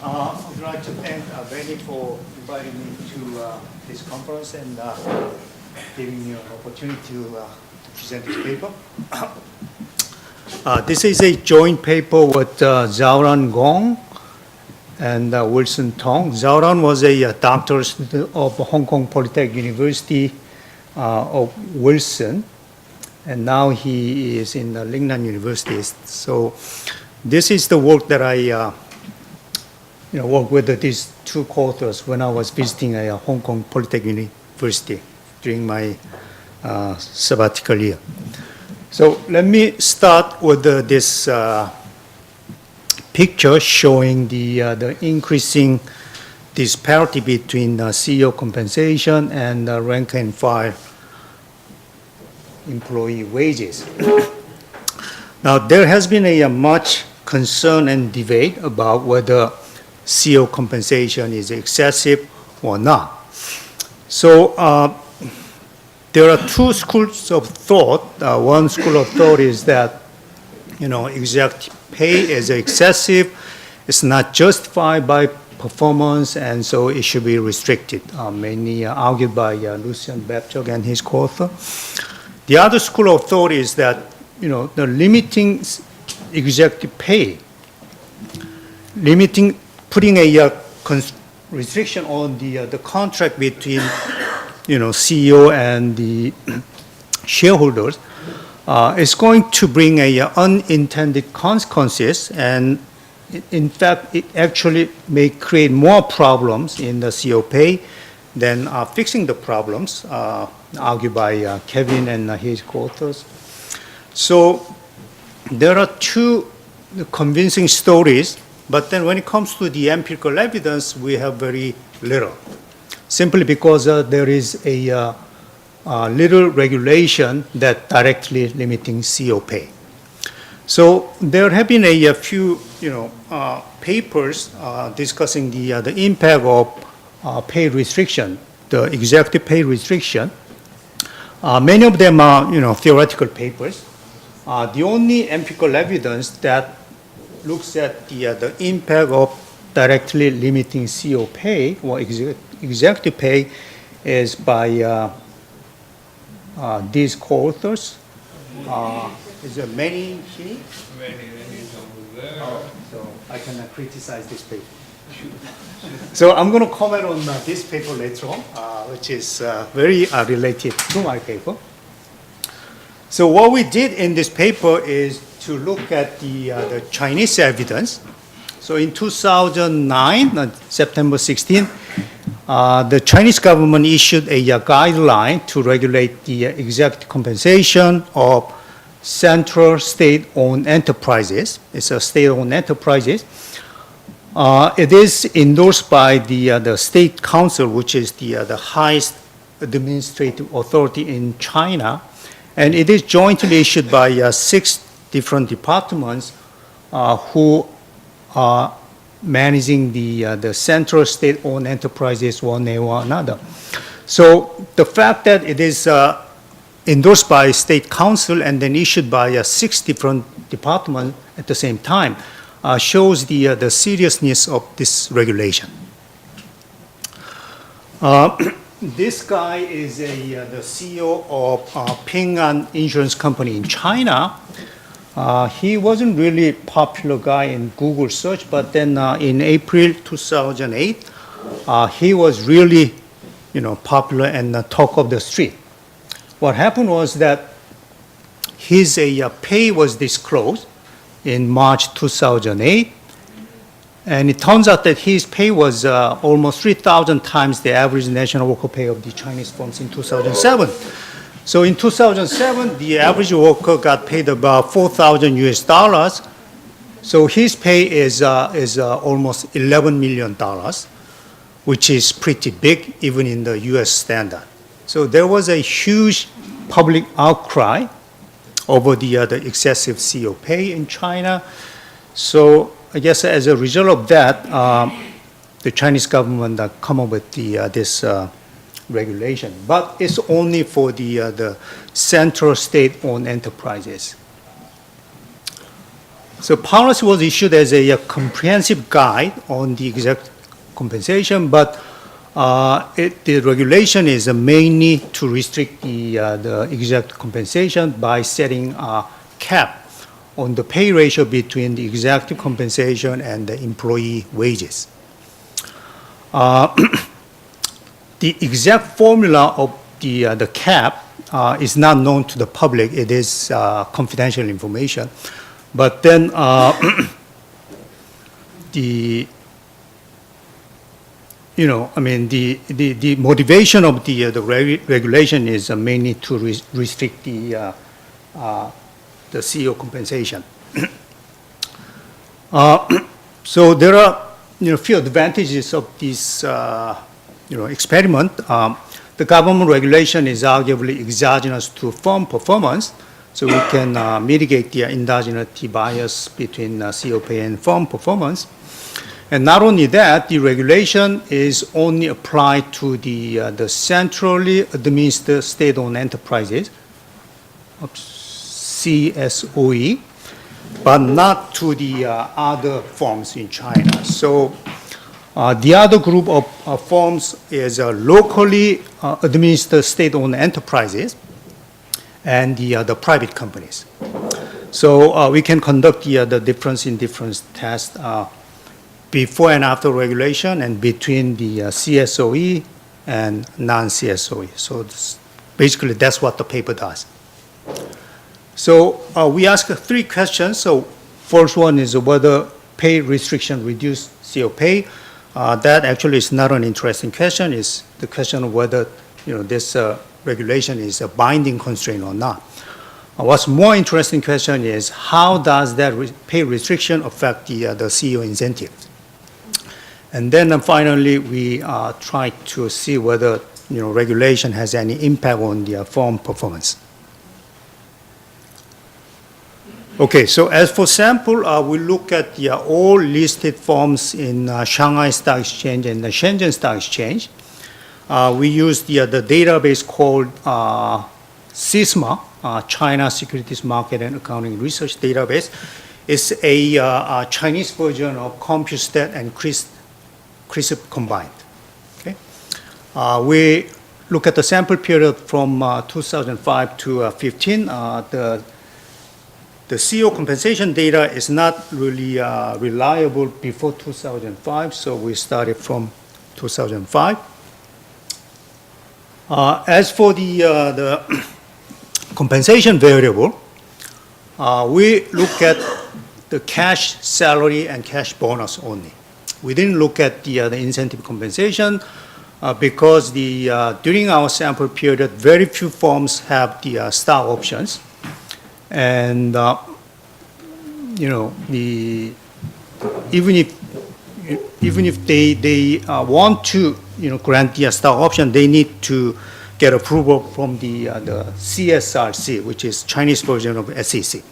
I'd like to thank Benny for inviting me to this conference and giving me an opportunity to present this paper. This is a joint paper with Zhaoran Gong and Wilson Tong. Zhaoran was a doctor of Hong Kong Polytechnic University of Wilson, and now he is in Lingnan University. So this is the work that I worked with these two co-authors when I was visiting a Hong Kong Polytechnic University during my sabbatical year. So let me start with this picture showing the increasing disparity between CEO compensation and rank and file employee wages. Now, there has been a much concern and debate about whether CEO compensation is excessive or not. So there are two schools of thought. One school of thought is that, executive pay is excessive. It's not justified by performance, and so it should be restricted, mainly argued by Lucian Bebchuk and his co-author. The other school of thought is that, the limiting executive pay, putting a restriction on the contract between, CEO and the shareholders is going to bring unintended consequences, and in fact, it actually may create more problems in the CEO pay than fixing the problems, argued by Kevin and his co-authors. So there are two convincing stories, but then when it comes to the empirical evidence, we have very little, simply because there is a little regulation that directly limiting CEO pay. So there have been a few, papers discussing the impact of pay restriction, the executive pay restriction. Many of them are, theoretical papers. The only empirical evidence that looks at the impact of directly limiting CEO pay or executive pay is by these co-authors. Is there many here? Many over there. So I can criticize this paper. So I'm going to comment on this paper later on, which is very related to my paper. So what we did in this paper is to look at the Chinese evidence. So in 2009, September 16, the Chinese government issued a guideline to regulate the executive compensation of central state-owned enterprises. It's a state-owned enterprises. It is endorsed by the State Council, which is the highest administrative authority in China, and it is jointly issued by 6 different departments who are managing the central state-owned enterprises one way or another. So the fact that it is endorsed by State Council and then issued by 6 different departments at the same time shows the seriousness of this regulation. This guy is the CEO of Ping An Insurance Company in China. He wasn't really popular guy in Google search, but then in April 2008, he was really, popular and talk of the street. What happened was that his pay was disclosed in March 2008, and it turns out that his pay was almost 3,000 times the average national worker pay of the Chinese firms in 2007. So in 2007, the average worker got paid about $4,000 US. So his pay is almost $11 million, which is pretty big even in the US standard. So there was a huge public outcry over the excessive CEO pay in China. So I guess as a result of that, the Chinese government come up with this regulation, but it's only for the central state-owned enterprises. So policy was issued as a comprehensive guide on the executive compensation, but the regulation is mainly to restrict the executive compensation by setting a cap on the pay ratio between the executive compensation and the employee wages. The exact formula of the cap is not known to the public. It is confidential information. But then the motivation of the regulation is mainly to restrict the CEO compensation. So there are few advantages of this experiment. The government regulation is arguably exogenous to firm performance, so we can mitigate the endogenous bias between CO pay and firm performance. And not only that, the regulation is only applied to the centrally administered state-owned enterprises, CSOE, but not to the other firms in China. So the other group of firms is locally administered state-owned enterprises and the private companies. So we can conduct the difference in difference test before and after regulation and between the CSOE and non-CSOE. So basically that's what the paper does. So we ask 3 questions. So first one is whether pay restriction reduce CO pay. That actually is not an interesting question. It's the question of whether this regulation is a binding constraint or not. What's more interesting question is how does that pay restriction affect the CEO incentives? And then finally we try to see whether regulation has any impact on the firm performance. Okay, so as for sample, we look at all listed firms in Shanghai Stock Exchange and the Shenzhen Stock Exchange. We use the database called SISMA, China Securities Market and Accounting Research Database. It's a Chinese version of CompuStat and CRISP combined. Okay, we look at the sample period from 2005 to 15. The CEO compensation data is not really reliable before 2005, so we started from 2005. As for the compensation variable, we look at the cash salary and cash bonus only. We didn't look at the incentive compensation because during our sample period, very few firms have the stock options. And even if they want to grant the stock option, they need to get approval from the CSRC, which is Chinese version of SEC.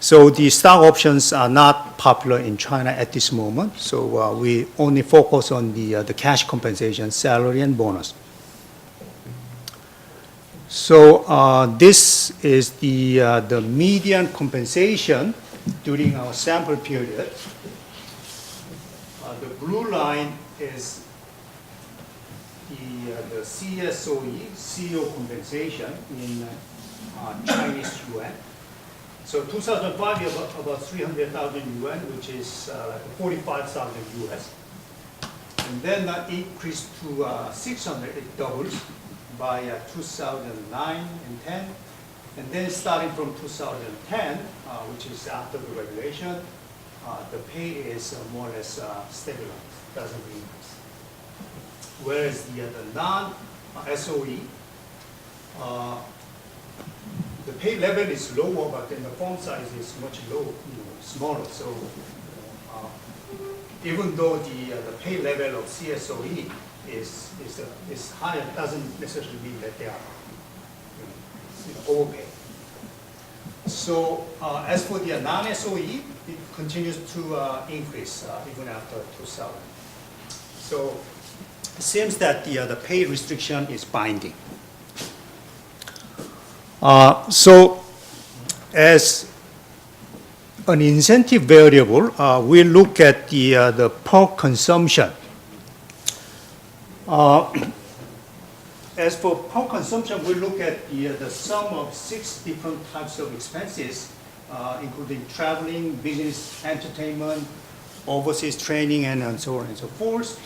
So the stock options are not popular in China at this moment. So we only focus on the cash compensation, salary and bonus. So this is the median compensation during our sample period. The blue line is the CSOE, CEO compensation in Chinese yuan. So 2005, about 300,000 yuan, which is like 45,000 US. And then that increased to 600, it doubles by 2009 and 10. And then starting from 2010, which is after the regulation, the pay is more or less stabilized, doesn't increase. Whereas the non-SOE, the pay level is lower, but then the firm size is much smaller. So even though the pay level of CSOE is higher, doesn't necessarily mean that they are overpaid. So as for the non-SOE, it continues to increase even after 2000. So it seems that the pay restriction is binding. So as an incentive variable, we look at the Perk consumption. As for Perk consumption, we look at the sum of 6 different types of expenses, including traveling, business, entertainment, overseas training, and so on and so forth.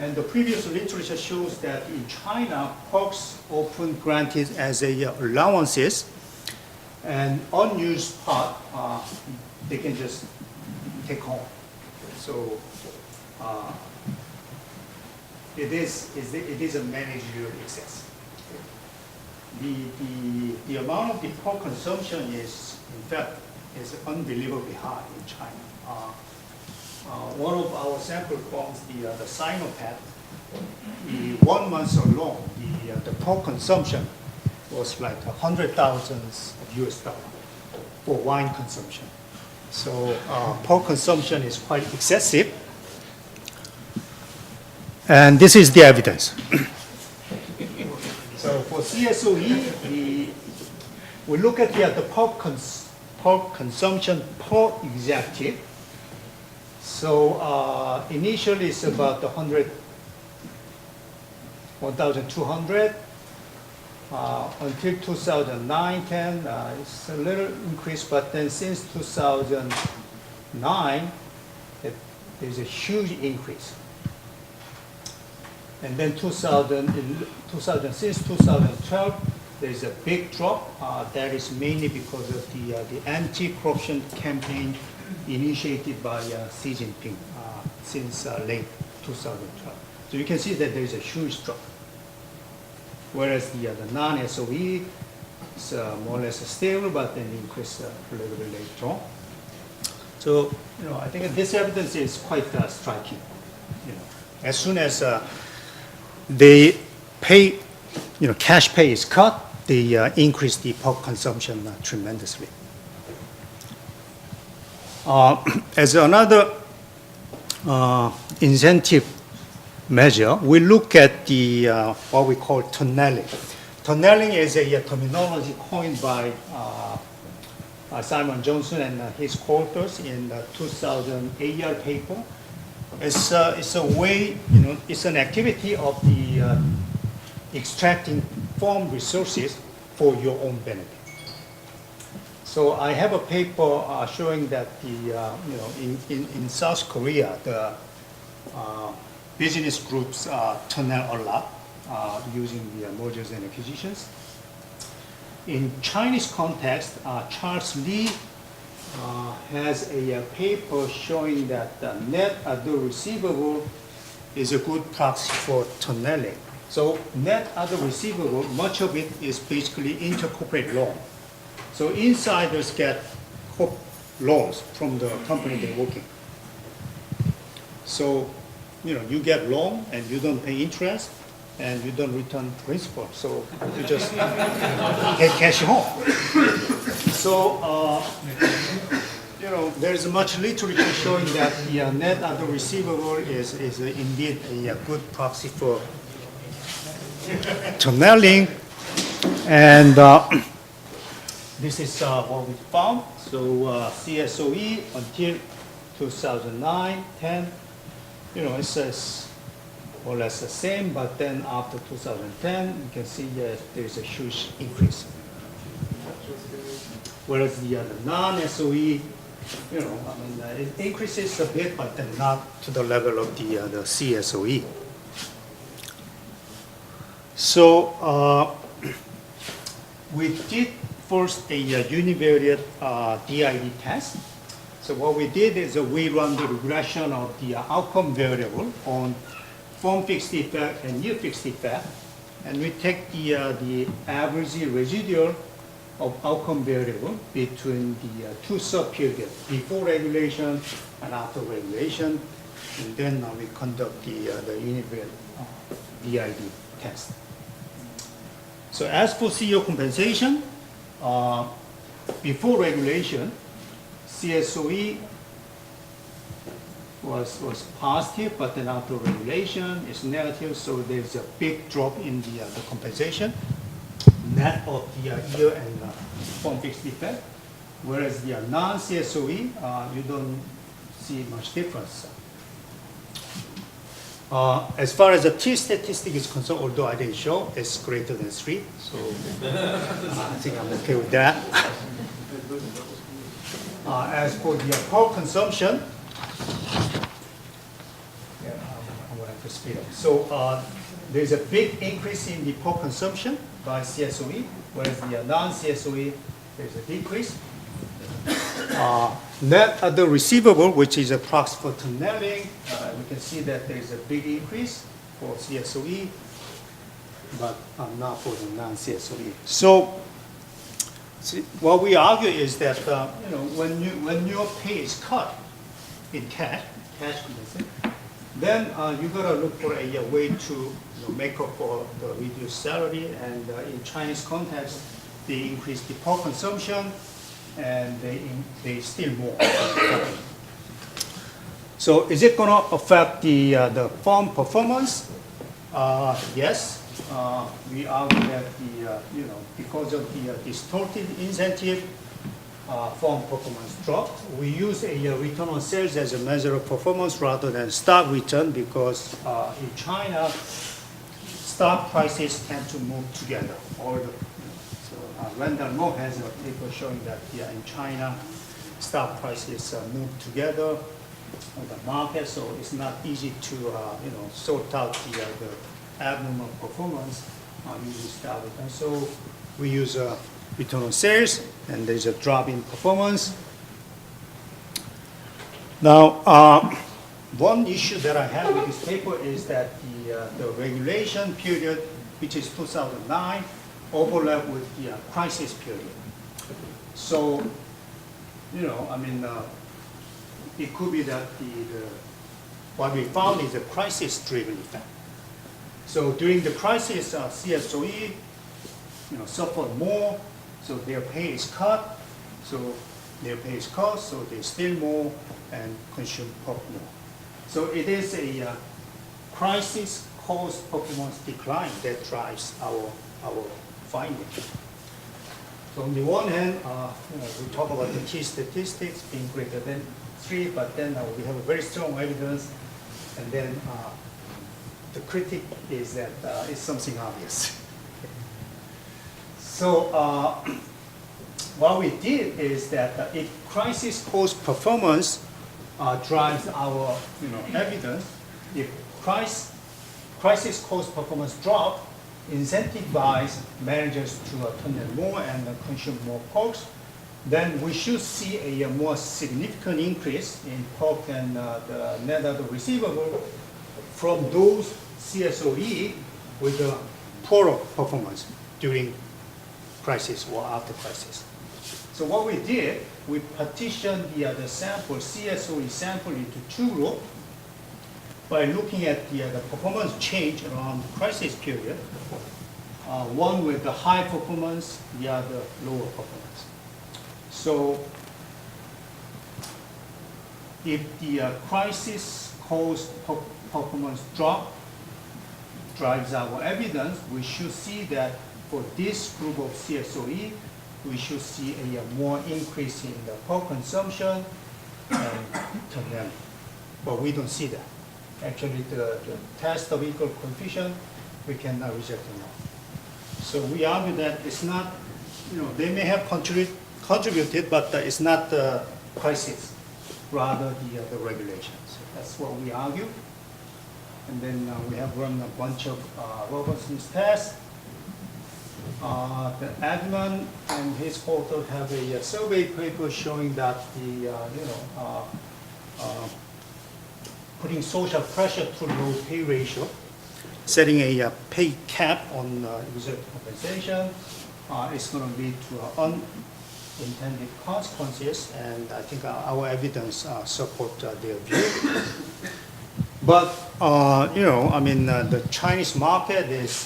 And the previous literature shows that in China, perks often granted as allowances, and unused part they can just take home. So it is a managerial excess. The amount of the perk consumption is, in fact, is unbelievably high in China. One of our sample forms, the Sinopath, the 1 month alone, the perk consumption was like $100,000 US for wine consumption. So perk consumption is quite excessive. And this is the evidence. So for CSOE, we look at the perk consumption per executive. So initially it's about 1,200 until 2009-10. It's a little increase, but then since 2009, there's a huge increase. And then since 2012, there's a big drop. That is mainly because of the anti-corruption campaign initiated by Xi Jinping since late 2012. So you can see that there's a huge drop. Whereas the non-SOE is more or less stable, but then increased a little bit later on. So I think this evidence is quite striking. As soon as they pay, cash pay is cut, they increase the perk consumption tremendously. As another incentive measure, we look at the what we call tunneling. Tunneling is a terminology coined by Simon Johnson and his co-authors in the 2000 AER paper. It's a way, it's an activity of the extracting farm resources for your own benefit. So I have a paper showing that in South Korea, the business groups tunnel a lot using the mergers and acquisitions. In Chinese context, Charles Lee has a paper showing that the net other receivable is a good proxy for tunneling. So net other receivable, much of it is basically intercorporate loan. So insiders get loans from the company they're working. So, you get loan and you don't pay interest and you don't return principal. So you just get cash home. So, there's much literature showing that the net other receivable is indeed a good proxy for tunneling. And this is what we found. So CSOE until 2009, 10, it's more or less the same, but then after 2010, you can see that there's a huge increase. Whereas the non-SOE, it increases a bit, but then not to the level of the CSOE. So we did first a univariate DiD test. So what we did is we run the regression of the outcome variable on firm fixed effect and year fixed effect, and we take the average residual of outcome variable between the two sub-periods, before regulation and after regulation, and then we conduct the univariate DiD test. So as for CEO compensation, before regulation, CSOE was positive, but then after regulation it's negative, so there's a big drop in the compensation, net of the year and firm fixed effect. whereas the non-CSOE, you don't see much difference. As far as the T statistic is concerned, although I didn't show, it's greater than 3, so I think I'm okay with that. As for the power consumption, I'm going to speed up. So there's a big increase in the power consumption by CSOE, whereas the non-CSOE, there's a decrease. Net other receivable, which is a proxy for tunneling, we can see that there's a big increase for CSOE, but not for the non-CSOE. So what we argue is that when your pay is cut in cash compensation, then you gotta look for a way to make up for the reduced salary. And in Chinese context, they increase the power consumption, and they steal more. So is it going to affect the firm performance? Yes. We argue that because of the distorted incentive, firm performance dropped. We use a return on sales as a measure of performance rather than stock return, because in China, stock prices tend to move together. Randall Moore has a paper showing that in China, stock prices move together on the market, so it's not easy to sort out the abnormal performance using stock return. So we use return on sales, and there's a drop in performance. Now, one issue that I have with this paper is that the regulation period, which is 2009, overlap with the crisis period. So, it could be that what we found is a crisis-driven effect. So during the crisis, CSOE, suffered more, so their pay is cut, so they steal more and consume Perk more. So it is a crisis-caused performance decline that drives our finding. So on the one hand, we talk about the T statistics being greater than 3, but then we have a very strong evidence, and then the critique is that it's something obvious. So what we did is that if crisis-caused performance drives our evidence, if crisis-caused performance drop, incentivize managers to turn more and consume more Perks, then we should see a more significant increase in Perk and the net other receivable from those CSOE with a poorer performance during crisis or after crisis. So what we did, we partitioned the sample, CSOE sample, into 2 groups by looking at the performance change around the crisis period. One with the high performance, the other lower performance. So if the crisis-caused performance drop drives our evidence, we should see that for this group of CSOE, we should see a more increase in the Perk consumption and tunneling. But we don't see that. Actually, the test of equal coefficient, we cannot reject them all. So we argue that it's not, they may have contributed, but it's not the crisis, rather the regulation. So that's what we argue. And then we have run a bunch of Robertson's tests. The Adman and his author have a survey paper showing that putting social pressure through low pay ratio, setting a pay cap on executive compensation is going to lead to unintended consequences, and I think our evidence support their view. But the Chinese market is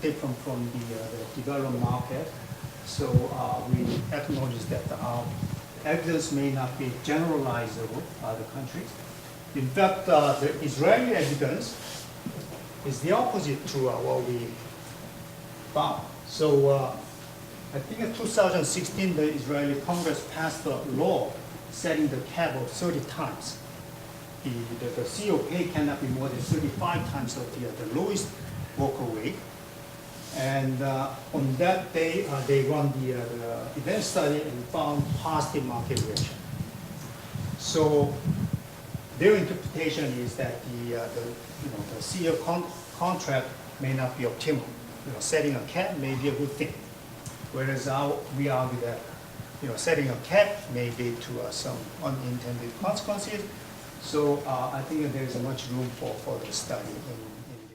different from the developed market, so we acknowledge that our evidence may not be generalizable to other countries. In fact, the Israeli evidence is the opposite to what we found. So I think in 2016, the Israeli Congress passed a law setting the cap of 30 times. The CO pay cannot be more than 35 times of the lowest worker rate. And on that day, they run the event study and found positive market reaction. So their interpretation is that the CEO contract may not be optimal. Setting a cap may be a good thing. Whereas we argue that setting a cap may lead to some unintended consequences. So I think that there is much room for further study in